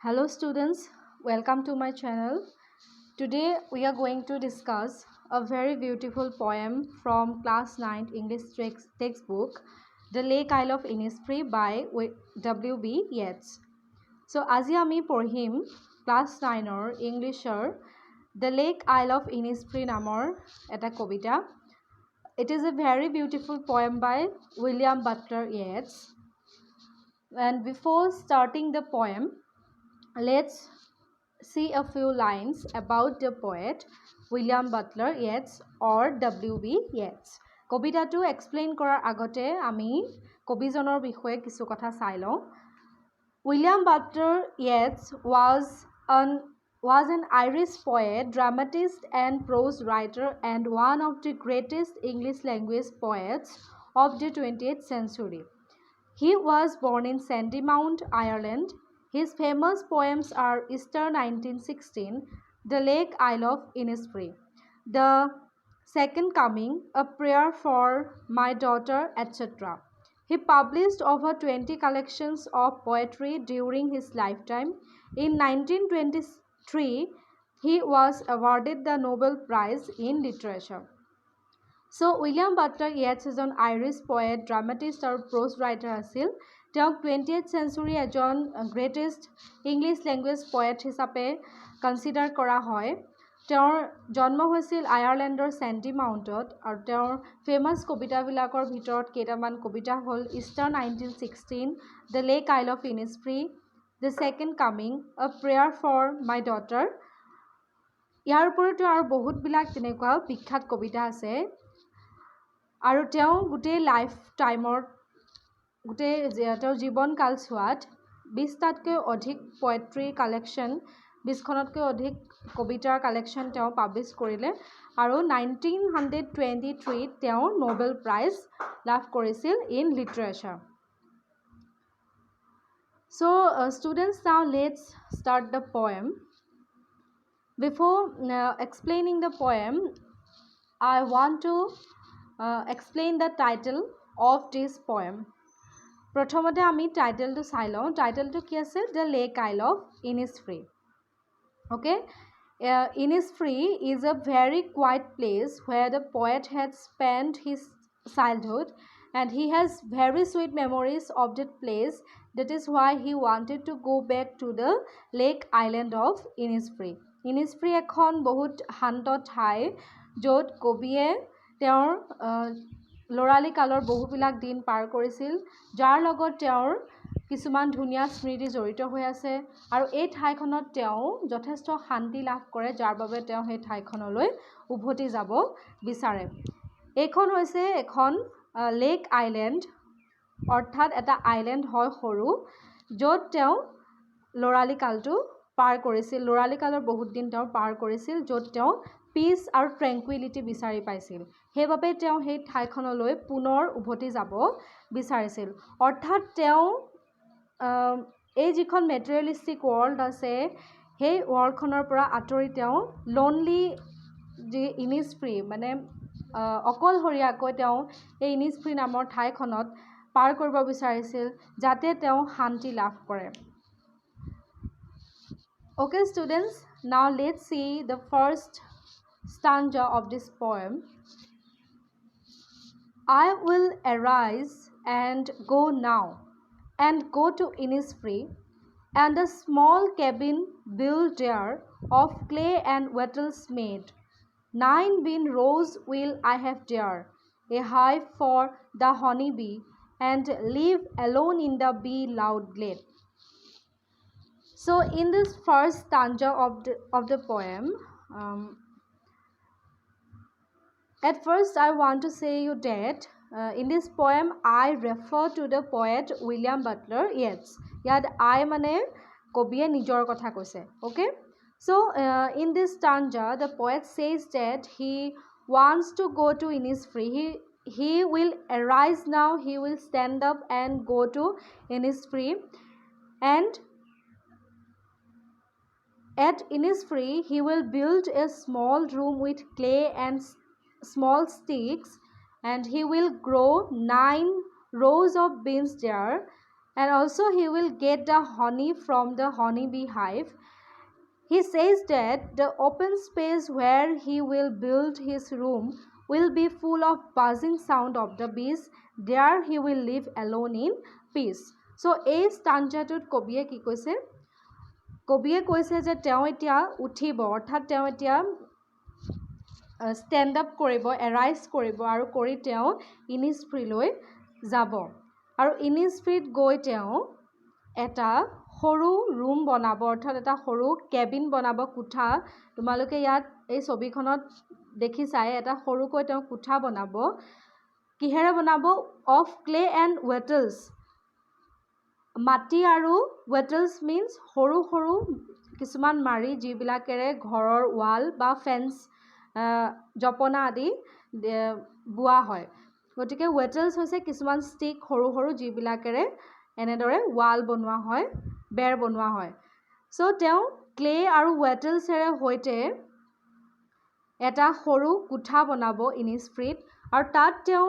Hello students, welcome to my channel. Today we are going to discuss a very beautiful poem from class 9 English textbook, The Lake Isle of Innisfree by W.B. Yeats. So আজি আমি পঢ়িম class 9 Englishৰ The Lake Isle of Innisfree নামৰ এটা কবিতা. It is a very beautiful poem by William Butler Yeats. And before starting the poem, let's see a few lines about the poet William Butler Yeats or W.B. Yeats. কবিতাটো explain কৰাৰ আগতে আমি কবিজনৰ বিষয়ে কিছু কথা চাই লওঁ. William Butler Yeats was an Irish poet, dramatist and prose writer and one of the greatest English language poets of the 20th century. He was born in Sandymount, Ireland. His famous poems are Easter 1916, The Lake Isle of Innisfree, The Second Coming, A Prayer for My Daughter, etc. He published over 20 collections of poetry during his lifetime. In 1923, he was awarded the Nobel Prize in Literature. So, William Butler Yeats is an Irish poet, dramatist or prose writer আছিল. তেওঁক 20th century এজন greatest English language poet হিচাপে consider কৰা হয়. তেওঁৰ জন্ম হৈছিল আয়াৰলেণ্ডৰ চেণ্টিমাউণ্টত আৰু তেওঁৰ ফেমাছ কবিতাবিলাকৰ ভিতৰত কেইটামান কবিতা হ'ল ইষ্টাৰ 1916, দ্য লেক আইল of Innisfree, the second coming, আ প্ৰেয়াৰ ফৰ মাই ডটাৰ. ইয়াৰ উপৰিও আৰু বহুতবিলাক তেনেকুৱা বিখ্যাত কবিতা আছে. আৰু তেওঁ গোটেই লাইফ টাইমৰ তেওঁৰ জীৱন কালছোৱাত 20টাতকৈ অধিক পয়েট্ৰি কালেকশ্যন 20খনতকৈ অধিক কবিতাৰ কালেকশ্যন তেওঁ পাব্লিছ কৰিলে আৰু 1923 তেওঁ নোবেল প্ৰাইজ লাভ কৰিছিল in literature. So students, now let's start the poem. Before explaining the poem, I want to explain the title of this poem. প্ৰথমতে আমি টাইটেলটো চাই লওঁ. টাইটেলটো কি আছে? দ্য লেক আইল of Innisfree. Okay, Innisfree is a very quiet place where the poet had spent his childhood and he has very sweet memories of that place. That is why he wanted to go back to the lake island of Innisfree. Innisfree এখন বহুত শান্ত ঠাই য'ত কবিয়ে তেওঁৰ ল'ৰালি কালৰ বহুবিলাক দিন পাৰ কৰিছিল, যাৰ লগত তেওঁৰ কিছুমান ধুনীয়া স্মৃতি জড়িত হৈ আছে আৰু এই ঠাইখনত তেওঁ যথেষ্ট শান্তি লাভ কৰে, যাৰ বাবে তেওঁ সেই ঠাইখনলৈ উভতি যাব বিচাৰে. এইখন হৈছে এখন লেক আইলেণ্ড, অৰ্থাৎ এটা আইলেণ্ড হয় সৰু, য'ত তেওঁ ল'ৰালি কালটো পাৰ কৰিছিল, ল'ৰালি কালৰ বহুত দিন তেওঁ পাৰ কৰিছিল, য'ত তেওঁ পিচ আৰু ট্ৰেংকুইলিটি বিচাৰি পাইছিল. সেইবাবে তেওঁ সেই ঠাইখনলৈ পুনৰ উভতি যাব বিচাৰিছিল. অৰ্থাৎ তেওঁ এই যিখন মেটেৰিয়েলিষ্টিক ৱৰ্ল্ড আছে সেই ৱৰ্ল্ডখনৰ পৰা আঁতৰি তেওঁ লোনলি যি ইনিছফ্ৰী মানে অকলশৰীয়াকৈ তেওঁ এই ইনিছফ্ৰী নামৰ ঠাইখনত পাৰ কৰিব বিচাৰিছিল যাতে তেওঁ শান্তি লাভ কৰে. Okay students, now let's see the first stanza of this poem. I will arise and go now, and go to Innisfree, and a small cabin built there of clay and wattles made. 9 bean rows will I have there, a hive for the honey bee, and live alone in the bee loud glade. So in this first stanza of the poem, at first I want to say you that in this poem I refer to the poet William Butler Yeats. ইয়াত I মানে কবিয়ে নিজৰ কথা কৈছে. Okay, so in this stanza the poet says that he wants to go to Innisfree. He will arise now, he will stand up and go to Innisfree, and at Innisfree he will build a small room with clay and small sticks, and he will grow 9 rows of beans there, and also he will get the honey from the honey bee hive. He says that the open space where he will build his room will be full of buzzing sound of the bees. There he will live alone in peace. So এই stanzaটোত কবিয়ে কি কৈছে কবিয়ে কৈছে যে তেওঁ এতিয়া উঠিব অৰ্থাৎ তেওঁ এতিয়া ষ্টেণ্ড আপ কৰিব এৰাইজ কৰিব আৰু কৰি তেওঁ ইনিছফ্ৰীলৈ যাব আৰু ইনিছফ্ৰীত গৈ তেওঁ এটা সৰু ৰুম বনাব অৰ্থাৎ এটা সৰু কেবিন বনাব কোঠা তোমালোকে ইয়াত এই ছবিখনত দেখিছাই এটা সৰুকৈ তেওঁ কোঠা বনাব কিহেৰে বনাব অফ ক্লে এণ্ড ৱেটলছ মাটি আৰু ৱেটলছ মিন্স সৰু সৰু কিছুমান মাৰি যিবিলাকেৰে ঘৰৰ ৱাল বা ফেন্স জপনা আদি বোৱা হয় গতিকে ৱেটলছ হৈছে কিছুমান ষ্টিক সৰু সৰু যিবিলাকেৰে এনেদৰে ৱাল বনোৱা হয় বেৰ বনোৱা হয় সো তেওঁ ক্লে আৰু ৱেটলছেৰে হৈতে এটা সৰু কোঠা বনাব ইনিছফ্ৰীত আৰু তাত তেওঁ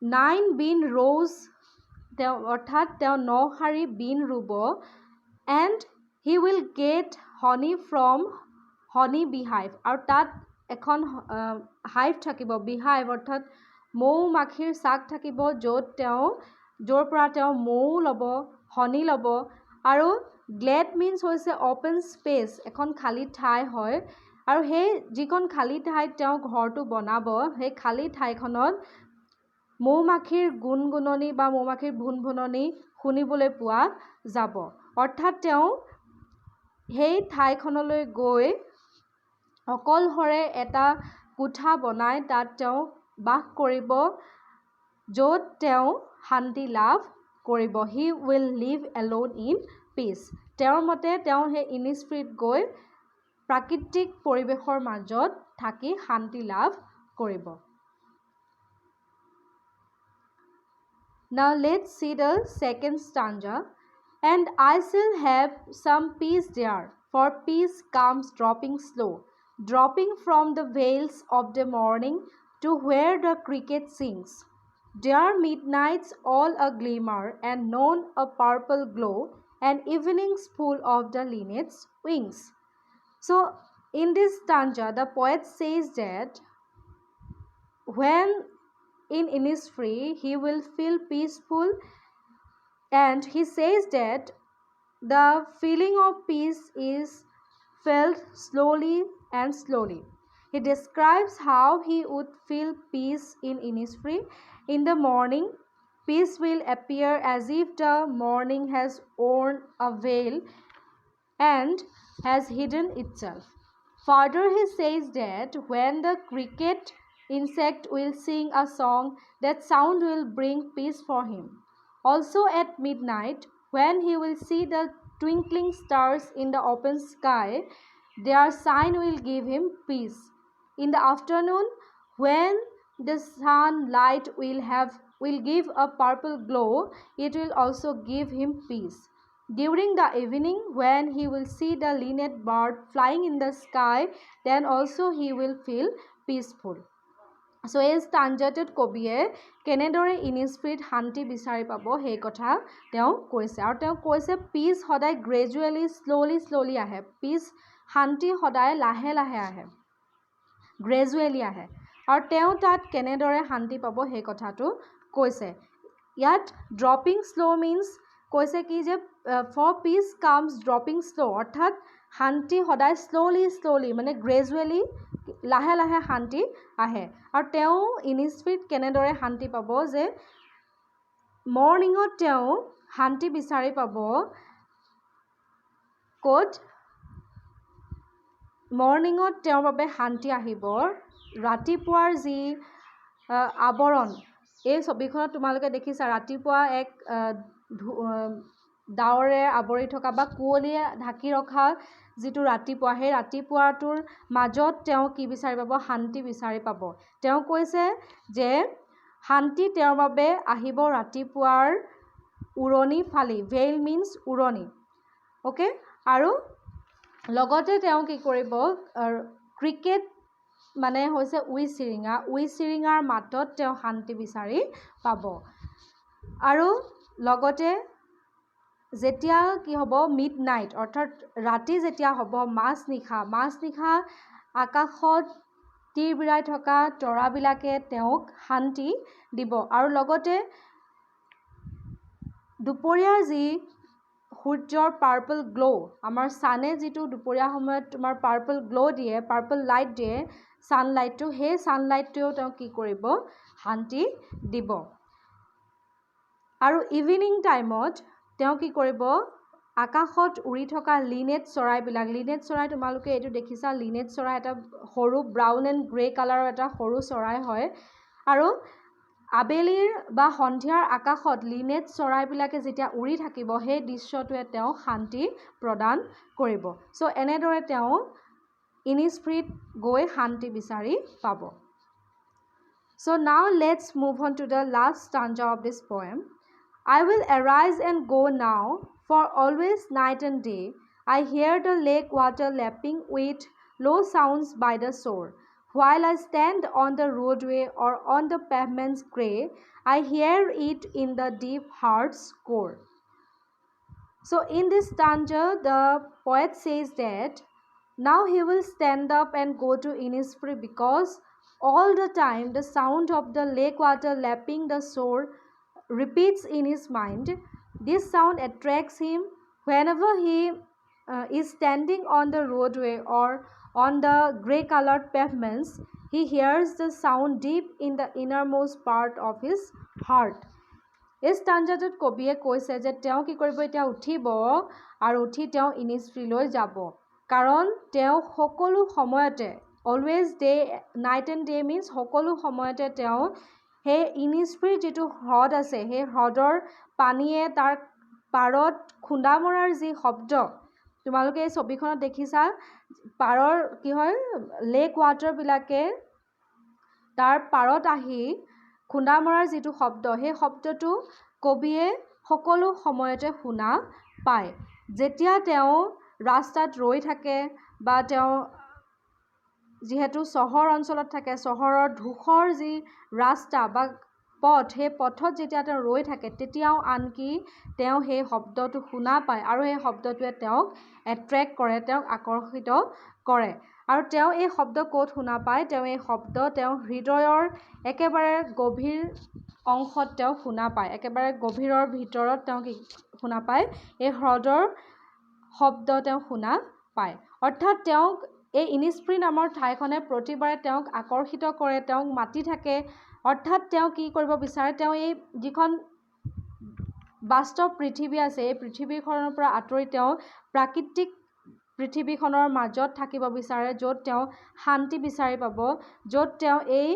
9 বিন ৰ'জ তেওঁ অৰ্থাৎ তেওঁ 9 শাৰী বিন ৰুব and he will get honey from honey beehive আৰু তাত এখন হাইভ থাকিব বিহাইভ অৰ্থাৎ মৌ মাখিৰ চাক থাকিব য'ত তেওঁ য'ৰ পৰা তেওঁ মৌ ল'ব হনি ল'ব আৰু গ্লেড মিন্স হৈছে অপেন স্পেচ এখন খালী ঠাই হয় আৰু সেই যিখন খালী ঠাইত তেওঁ ঘৰটো বনাব সেই খালী ঠাইখনত মৌ মাখিৰ গুণগুণনি বা মৌ মাখিৰ ভুনভুননি শুনিবলৈ পোৱা যাব অৰ্থাৎ তেওঁ সেই ঠাইখনলৈ গৈ অকলহৰে এটা কোঠা বনাই তাত তেওঁ বাস কৰিব য'ত তেওঁ শান্তি লাভ কৰিব he will live alone in peace তেওঁৰ মতে তেওঁ সেই ইনিছফ্ৰীত গৈ প্ৰাকৃতিক পৰিৱেশৰ মাজত থাকি শান্তি লাভ কৰিব Now let's see the second stanza. And I shall have some peace there, for peace comes dropping slow, dropping from the veils of the morning to where the cricket sings. There midnights all a glimmer, and noon a purple glow, and evenings full of the linnet's wings. So in this stanza, the poet says that when in Innisfree he will feel peaceful and he says that the feeling of peace is felt slowly and slowly. He describes how he would feel peace in Innisfree. In the morning, peace will appear as if the morning has worn a veil and has hidden itself. Further, he says that when the cricket insect will sing a song, that sound will bring peace for him. Also at midnight, when he will see the twinkling stars in the open sky, their sign will give him peace. In the afternoon, when the sunlight will give a purple glow, it will also give him peace. During the evening, when he will see the linnet bird flying in the sky, then also he will feel peaceful. So এই stanzaটোত কবিয়ে কেনেদৰে ইনিছফ্ৰীত শান্তি বিচাৰি পাব সেই কথা তেওঁ কৈছে আৰু তেওঁ কৈছে পিচ সদায় গ্ৰেজুৱেলি স্লোলি আহে পিচ শান্তি সদায় লাহে লাহে আহে গ্ৰেজুৱেলি আহে আৰু তেওঁ তাত কেনেদৰে শান্তি পাব সেই কথাটো কৈছে ইয়াত ড্ৰপিং স্লো মিন্স কৈছে কি যে for peace comes dropping slow অৰ্থাৎ শান্তি সদায় স্লোলি মানে গ্ৰেজুৱেলি লাহে লাহে শান্তি আহে আৰু তেওঁ ইনিছফ্ৰীত কেনেদৰে শান্তি পাব যে মৰ্ণিঙত তেওঁ শান্তি বিচাৰি পাব ক'ত মৰ্ণিঙত তেওঁৰ বাবে শান্তি আহিব ৰাতিপুৱাৰ যি আৱৰণ এই ছবিখনত তোমালোকে দেখিছা ৰাতিপুৱা এক ডাৱৰে আৱৰি থকা বা কুঁৱলীয়ে ঢাকি ৰখা যিটো ৰাতিপুৱা সেই ৰাতিপুৱাটোৰ মাজত তেওঁ কি বিচাৰি পাব শান্তি বিচাৰি পাব তেওঁ কৈছে যে শান্তি তেওঁৰ বাবে আহিব ৰাতিপুৱাৰ উৰণি ফালি ভেইল মিন্স উৰণি ওকে আৰু লগতে তেওঁ কি কৰিব ক্ৰিকেট মানে হৈছে উই চিৰিঙাৰ মাতত তেওঁ শান্তি বিচাৰি পাব আৰু লগতে যেতিয়া কি হ'ব মিডনাইট অৰ্থাৎ ৰাতি যেতিয়া হ'ব মাজনিশা আকাশত তিৰবিৰাই থকা তৰাবিলাকে তেওঁক শান্তি দিব আৰু লগতে দুপৰীয়াৰ যি সূৰ্যৰ পাৰ্পল গ্লো আমাৰ সানে যিটো দুপৰীয়া সময়ত তোমাৰ পাৰ্পল গ্লো দিয়ে পাৰ্পল লাইট দিয়ে সানলাইটটো সেই সানলাইটটোও তেওঁ কি কৰিব শান্তি দিব আৰু ইভিনিং টাইমত তেওঁ কি কৰিব আকাশত উৰি থকা লিনেট চৰাই তোমালোকে এইটো দেখিছা লিনেট চৰাই এটা সৰু ব্ৰাউন এণ্ড গ্ৰে কালাৰৰ এটা সৰু চৰাই হয় আৰু আবেলিৰ বা সন্ধিয়াৰ আকাশত লিনেট চৰাইবিলাকে যেতিয়া উৰি থাকিব সেই দৃশ্যটোৱে তেওঁ শান্তি প্ৰদান কৰিব সো এনেদৰে তেওঁ ইনিছফ্ৰিত গৈ শান্তি বিচাৰি পাব So now let's move on to the last stanza of this poem. I will arise and go now, for always night and day I hear the lake water lapping with low sounds by the shore. While I stand on the roadway or on the pavement's grey, I hear it in the deep heart's core. So in this stanza, the poet says that now he will stand up and go to Innisfree because all the time the sound of the lake water lapping the shore repeats in his mind. This sound attracts him whenever he is standing on the roadway or on the grey colored pavements. He hears the sound deep in the innermost part of his heart. এই ষ্টাঞ্জাটোত কবিয়ে কৈছে যে তেওঁ কি কৰিব এতিয়া উঠিব আৰু উঠি তেওঁ ইনিছফ্ৰীলৈ যাব কাৰণ তেওঁ সকলো সময়তে always day night and day means সকলো সময়তে তেওঁ সেই ইনিছফ্ৰীৰ যিটো হ্ৰদ আছে সেই হ্ৰদৰ পানীয়ে তাৰ পাৰত খুন্দা মৰাৰ যি শব্দ তোমালোকে এই ছবিখনত দেখিছা পাৰৰ কি হয় লেক ৱাটাৰবিলাকে তাৰ পাৰত আহি খুন্দা মৰাৰ যিটো শব্দ সেই শব্দটো কবিয়ে সকলো সময়তে শুনা পায় যেতিয়া তেওঁ ৰাস্তাত ৰৈ থাকে বা তেওঁ যিহেতু চহৰ অঞ্চলত থাকে চহৰৰ ধূসৰ যি ৰাস্তা বা পথ সেই পথত যেতিয়া তেওঁ ৰৈ থাকে তেতিয়াও আনকি তেওঁ সেই শব্দটো শুনা পায় আৰু সেই শব্দটোৱে তেওঁক এট্ৰেক্ট কৰে তেওঁক আকৰ্ষিত কৰে আৰু তেওঁ এই শব্দ ক'ত শুনা পায় তেওঁ এই শব্দ তেওঁ হৃদয়ৰ একেবাৰে গভীৰ অংশত তেওঁ শুনা পায় একেবাৰে গভীৰৰ ভিতৰত তেওঁ শুনা পায় এই হ্ৰদৰ শব্দ তেওঁ শুনা পায় অৰ্থাৎ তেওঁক এই ইনিছফ্ৰী নামৰ ঠাইখনে প্ৰতিবাৰে তেওঁক আকৰ্ষিত কৰে তেওঁক মাতি থাকে অৰ্থাৎ তেওঁ কি কৰিব বিচাৰে তেওঁ এই যিখন বাস্তৱ পৃথিৱী আছে এই পৃথিৱীখনৰ পৰা আঁতৰি তেওঁ প্ৰাকৃতিক পৃথিৱীখনৰ মাজত থাকিব বিচাৰে য'ত তেওঁ শান্তি বিচাৰি পাব য'ত তেওঁ এই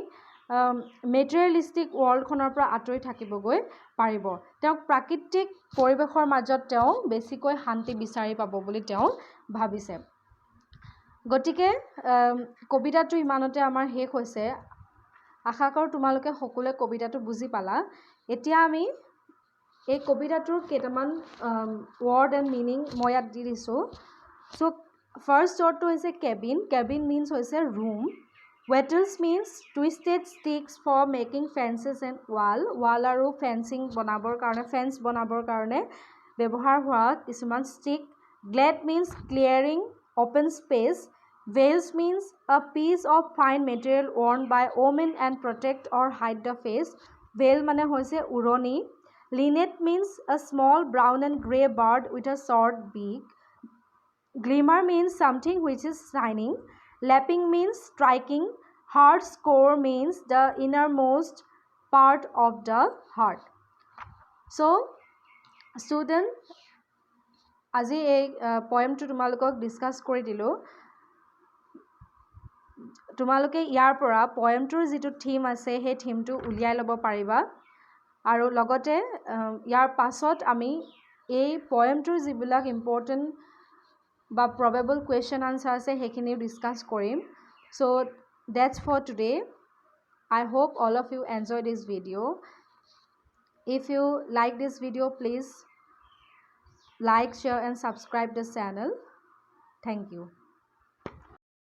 মেটেৰিয়েলিষ্টিক ৱৰ্ল্ডখনৰ পৰা আঁতৰি থাকিবগৈ পাৰিব তেওঁক প্ৰাকৃতিক পৰিৱেশৰ মাজত তেওঁ বেছিকৈ শান্তি বিচাৰি পাব বুলি তেওঁ ভাবিছে গতিকে কবিতাটো ইমানতে আমাৰ শেষ হৈছে আশা কৰোঁ তোমালোকে সকলোৱে কবিতাটো বুজি পালা এতিয়া আমি এই কবিতাটোৰ কেইটামান ৱৰ্ড এণ্ড মিনিং মই ইয়াত দি দিছোঁ চ' ফাৰ্ষ্ট ৱৰ্ডটো হৈছে কেবিন মিনছ হৈছে room wattles means twisted sticks for making fences and wall আৰু ফেন্সিং বনাবৰ কাৰণে ফেন্স বনাবৰ কাৰণে ব্যৱহাৰ হোৱা কিছুমান stick glade means clearing open space Veils means a piece of fine material worn by women and protect or hide the face. Veil mane hoise uroni. Linnet means a small brown and grey bird with a short beak. Glimmer means something which is shining. Lapping means striking. Heart's core means the innermost part of the heart. So, student, আজি এই poemটো তোমালোকক discuss কৰি দিলো তোমালোকে ইয়াৰ পৰা পয়েমটোৰ যিটো theme আছে সেই থিমটো উলিয়াই ল'ব পাৰিবা আৰু লগতে ইয়াৰ পাছত আমি এই পয়েমটোৰ যিবিলাক ইম্পৰ্টেণ্ট বা প্ৰবেবল কুৱেশ্যন আনচাৰ আছে সেইখিনিও ডিছকাছ কৰিম so' that's for today I hope all of you enjoy this video. If you like this video, please like, share and subscribe this channel. Thank you.